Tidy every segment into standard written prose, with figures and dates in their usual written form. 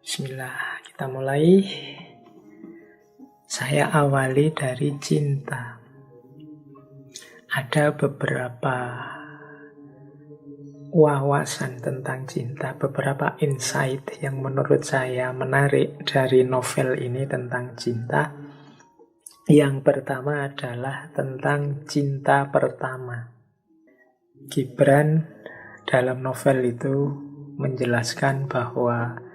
Bismillah, kita mulai. Saya awali dari cinta. Ada beberapa wawasan tentang cinta, beberapa insight yang menurut saya menarik dari novel ini tentang cinta. Yang pertama adalah tentang cinta pertama. Gibran dalam novel itu menjelaskan bahwa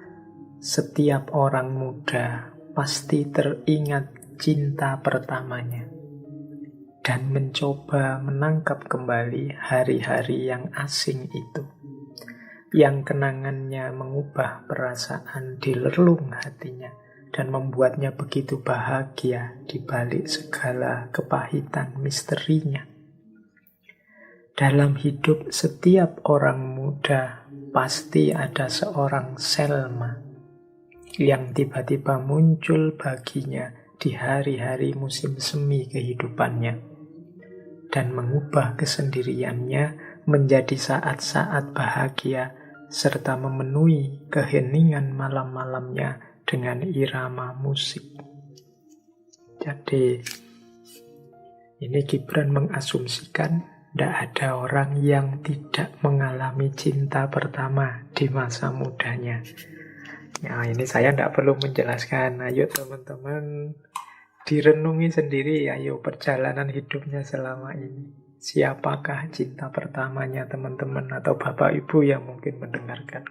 setiap orang muda pasti teringat cinta pertamanya dan mencoba menangkap kembali hari-hari yang asing itu, yang kenangannya mengubah perasaan di relung hatinya dan membuatnya begitu bahagia di balik segala kepahitan misterinya. Dalam hidup setiap orang muda pasti ada seorang Selma yang tiba-tiba muncul baginya di hari-hari musim semi kehidupannya dan mengubah kesendiriannya menjadi saat-saat bahagia serta memenuhi keheningan malam-malamnya dengan irama musik. Jadi ini Gibran mengasumsikan tidak ada orang yang tidak mengalami cinta pertama di masa mudanya. Ya, ini saya tidak perlu menjelaskan. Ayo teman-teman direnungi sendiri. Ayo perjalanan hidupnya selama ini. Siapakah cinta pertamanya teman-teman atau bapak ibu yang mungkin mendengarkan?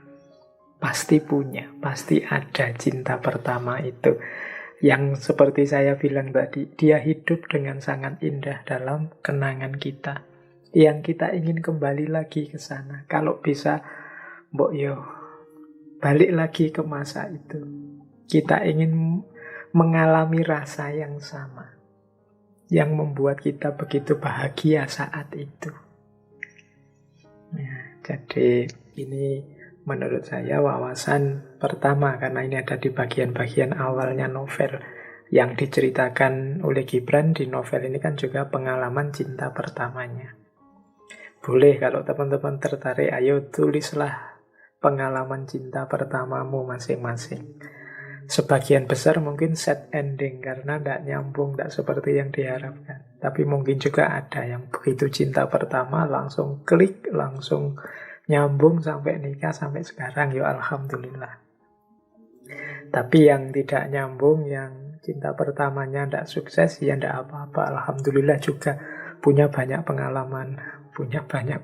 Pasti punya, pasti ada cinta pertama itu. Yang seperti saya bilang tadi, dia hidup dengan sangat indah dalam kenangan kita. Yang kita ingin kembali lagi ke sana. Kalau bisa, mbok yo balik lagi ke masa itu. Kita ingin mengalami rasa yang sama, yang membuat kita begitu bahagia saat itu. Ya, jadi ini menurut saya wawasan pertama, karena ini ada di bagian-bagian awalnya novel. Yang diceritakan oleh Gibran di novel ini kan juga pengalaman cinta pertamanya. Boleh kalau teman-teman tertarik, ayo tulislah pengalaman cinta pertamamu masing-masing. Sebagian besar mungkin sad ending karena tidak nyambung, tidak seperti yang diharapkan. Tapi mungkin juga ada yang begitu cinta pertama langsung klik, langsung nyambung sampai nikah, sampai sekarang, ya alhamdulillah. Tapi yang tidak nyambung, yang cinta pertamanya tidak sukses, ya tidak apa-apa, alhamdulillah juga punya banyak pengalaman. Punya banyak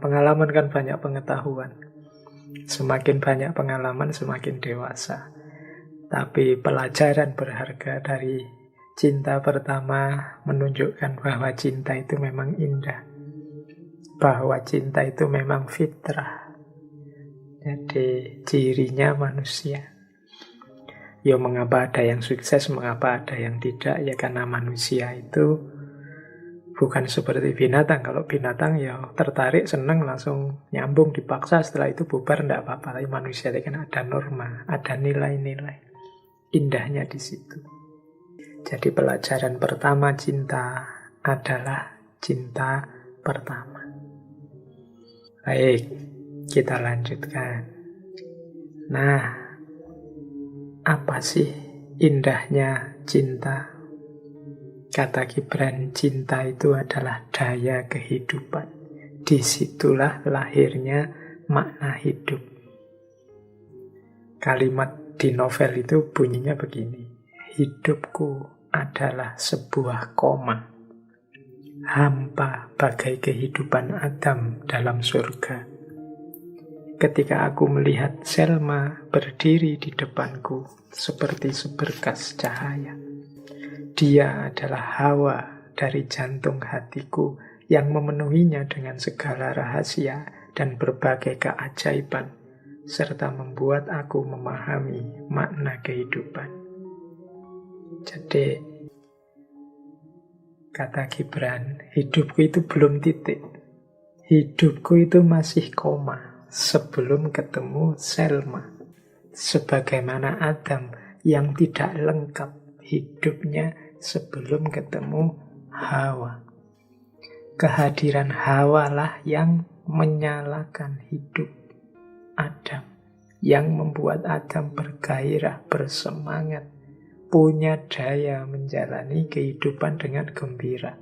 pengalaman kan banyak pengetahuan. Semakin banyak pengalaman, semakin dewasa. Tapi pelajaran berharga dari cinta pertama menunjukkan bahwa cinta itu memang indah. Bahwa cinta itu memang fitrah. Jadi cirinya manusia. Ya mengapa ada yang sukses, mengapa ada yang tidak? Ya karena manusia itu bukan seperti binatang. Kalau binatang ya tertarik, senang, langsung nyambung, dipaksa, setelah itu bubar, tidak apa-apa. Tapi manusia itu kan ada norma, ada nilai-nilai. Indahnya di situ. Jadi pelajaran pertama cinta adalah cinta pertama. Baik, kita lanjutkan. Nah, apa sih indahnya cinta? Kata Gibran, cinta itu adalah daya kehidupan. Disitulah lahirnya makna hidup. Kalimat di novel itu bunyinya begini. Hidupku adalah sebuah koma. Hampa bagai kehidupan Adam dalam surga. Ketika aku melihat Selma berdiri di depanku seperti seberkas cahaya. Dia adalah Hawa dari jantung hatiku yang memenuhinya dengan segala rahasia dan berbagai keajaiban, serta membuat aku memahami makna kehidupan. Jadi, kata Gibran, hidupku itu belum titik. Hidupku itu masih koma sebelum ketemu Selma. Sebagaimana Adam yang tidak lengkap hidupnya sebelum ketemu Hawa. Kehadiran Hawa lah yang menyalakan hidup Adam. yang membuat Adam bergairah, bersemangat, punya daya menjalani kehidupan dengan gembira.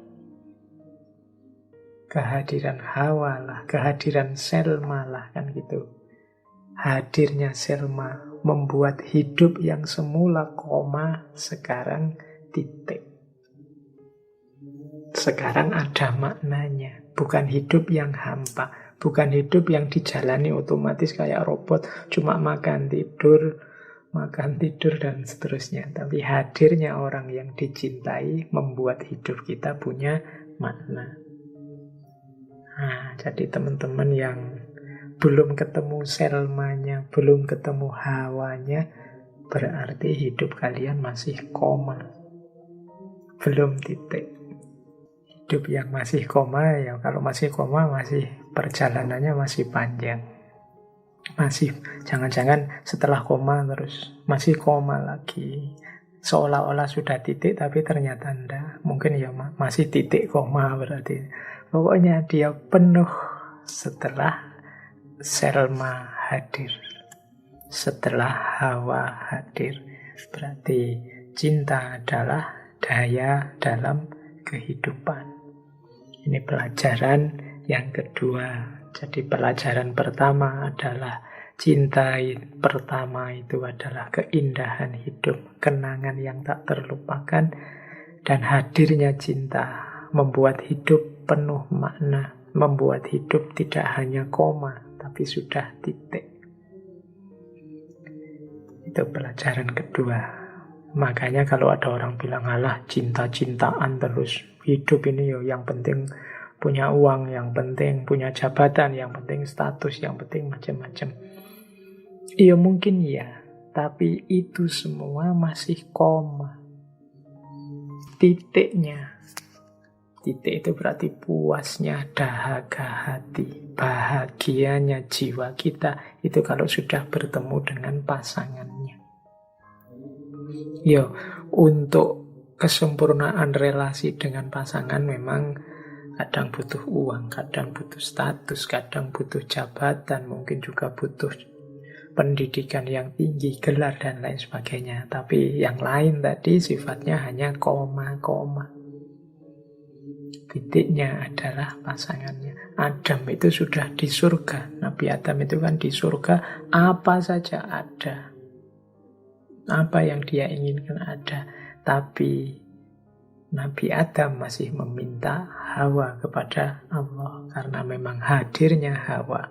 Kehadiran Hawa lah, kehadiran Selma lah, kan gitu. Hadirnya Selma membuat hidup yang semula koma sekarang titik. Sekarang ada maknanya, bukan hidup yang hampa, bukan hidup yang dijalani otomatis kayak robot, cuma makan tidur dan seterusnya. Tapi hadirnya orang yang dicintai membuat hidup kita punya makna. Nah, jadi teman-teman yang belum ketemu Selmanya, belum ketemu Hawanya, berarti hidup kalian masih koma, belum titik. Hidup yang masih koma, ya kalau masih koma, masih perjalanannya masih panjang. Masih, jangan-jangan setelah koma terus masih koma lagi. Seolah-olah sudah titik, tapi ternyata enggak. Mungkin ya masih titik koma berarti. Pokoknya dia penuh setelah Selma hadir. Setelah Hawa hadir. Berarti cinta adalah daya dalam kehidupan. Ini pelajaran yang kedua. Jadi pelajaran pertama adalah cinta pertama itu adalah keindahan hidup, kenangan yang tak terlupakan, dan hadirnya cinta membuat hidup penuh makna, membuat hidup tidak hanya koma, tapi sudah titik. Itu pelajaran kedua. Makanya kalau ada orang bilang, alah cinta-cintaan terus, hidup ini yang penting punya uang, yang penting punya jabatan, yang penting status, yang penting macam-macam. Iya mungkin ya, tapi itu semua masih koma. Titiknya, titik itu berarti puasnya dahaga hati, bahagianya jiwa kita, itu kalau sudah bertemu dengan pasangannya. Yo, untuk kesempurnaan relasi dengan pasangan memang kadang butuh uang, kadang butuh status, kadang butuh jabatan, mungkin juga butuh pendidikan yang tinggi, gelar dan lain sebagainya. Tapi yang lain tadi sifatnya hanya koma-koma. Titiknya adalah pasangannya. Adam itu sudah di surga. Nabi Adam itu kan di surga, apa saja ada. Apa yang dia inginkan ada. Tapi Nabi Adam masih meminta Hawa kepada Allah. Karena memang hadirnya Hawa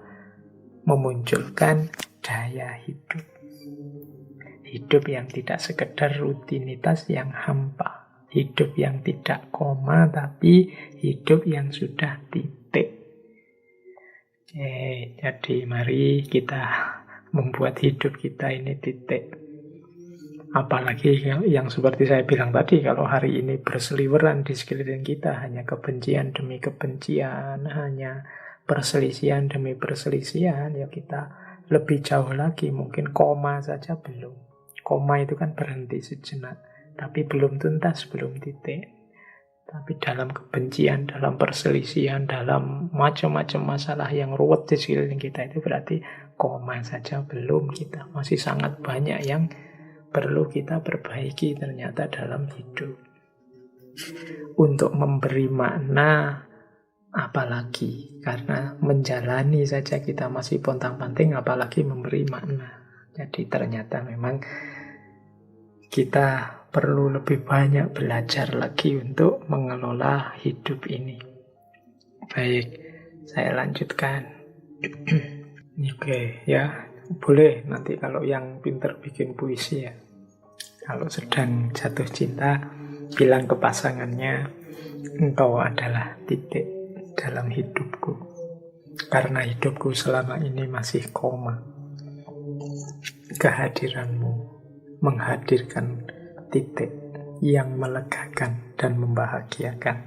memunculkan daya hidup. Hidup yang tidak sekedar rutinitas yang hampa. Hidup yang tidak koma, tapi hidup yang sudah titik. Jadi mari kita membuat hidup kita ini titik. Apalagi yang seperti saya bilang tadi, kalau hari ini berseliweran di sekeliling kita hanya kebencian demi kebencian, hanya perselisihan demi perselisihan, ya kita lebih jauh lagi, mungkin koma saja belum. Koma itu kan berhenti sejenak, tapi belum tuntas, belum titik. Tapi dalam kebencian, dalam perselisihan, dalam macam-macam masalah yang ruwet di sekeliling kita, itu berarti koma saja belum kita. Masih sangat banyak yang perlu kita perbaiki ternyata dalam hidup. Untuk memberi makna, apalagi karena menjalani saja kita masih pontang-panting, apalagi memberi makna. Jadi ternyata memang kita perlu lebih banyak belajar lagi untuk mengelola hidup ini. Baik, saya lanjutkan. Oke, ya. Boleh nanti kalau yang pinter bikin puisi ya. Kalau sedang jatuh cinta, bilang ke pasangannya, engkau adalah titik dalam hidupku. Karena hidupku selama ini masih koma. Kehadiranmu menghadirkan titik yang melegakan dan membahagiakan.